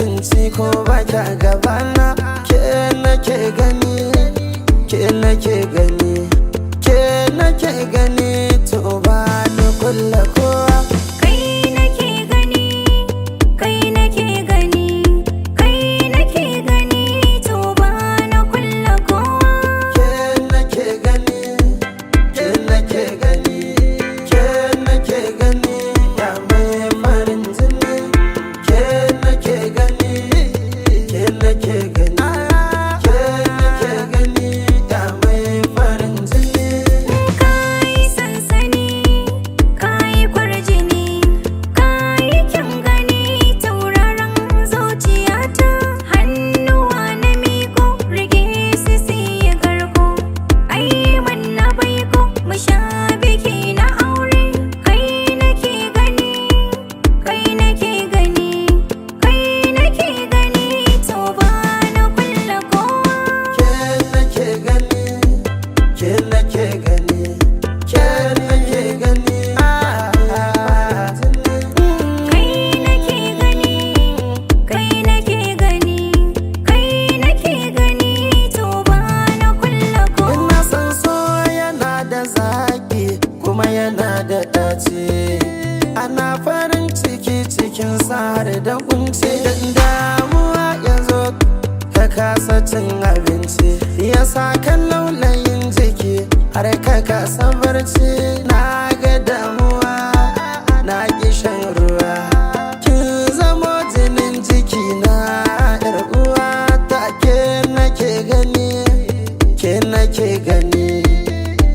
mutunci ko baki a gabana. Ke nake gani, ke nake gani, ke nake gani, to ba ni kulla kowa. Kai nake gani, kai nake gani, kai nake gani, to ba na kulla kowa. Ke nake gani, ke nake gani, ke nake gani, ya mai farin jini. Ke nake gani, ke nake gani, ke nake gani, ya mai farin jini. Kai sansani, kai kwarjini, kai kyan gani, tauraron zuciyata. Hannuwa na miko, rage su siya garko. Ai manna baiko, mu sha biki na aure. Kai nake gani, kai nake gani, kai nake gani, to ba na kulla kowa. Ke nake gani, ke nake gani, ke nake gani, Kai nake gani, kai nake gani, kai nake gani, to ba na kulla kowa. ina san so yana da zaki kuma yana da ɗaci. Ana farin ciki cikin har da kunci. Dan damuwa ya zo ka kasa cin abinci, ya sa kan laulayin jiki har ka kasa barci. Na ga damuwa, na ƙi shan ruwa, kin zamo jinin jiki na yar uwa ta. Ke nake gani, ke nake gani,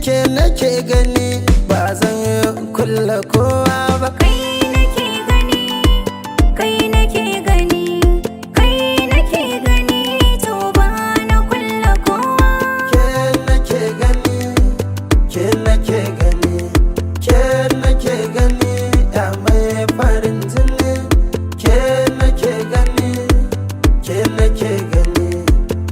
ke nake gani, ba zan kulla kowa ba. Kai nake gani, kai nake gani, kai nake gani, to ba na kulla kowa. Ke nake gani, ke nake gani, ke nake gani, ya mai farin jini. Ke nake gani, ke nake gani,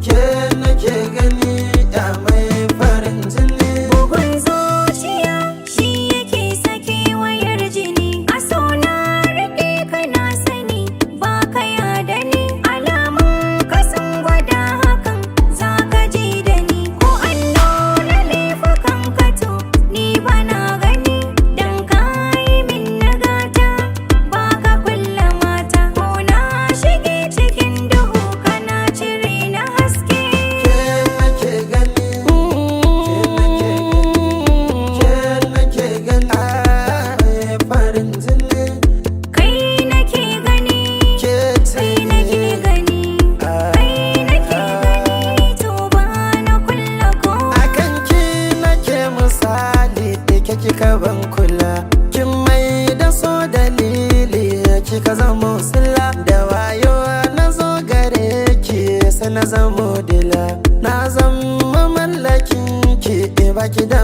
ke nake gani, ya mai farin jini. Bugun zuciya shi yake sake wayar jini. A so na riƙe ka na sani, ba ka yada ni. Alamun ka sun gwada hakan, za ka ji da ni. Ko an nuna laifukan ka to, ni ba na gani. Dan ka yi min nagata, ba ka kulla mata. Ko na shige cikin duhu, kana cire na haske. Ke nake gani, ke nake gani, mai farin jini. Kai nake gani, Ke ce kai nake gani, kai nake gani, to ba na kulla kowa. akan ki nake misali, da ke kika ban kula. Kin mai da so dalili, kika zamo sila. Da wayo na zo gare ki, sai na zamo dila. Na zama mallakin ki, baki da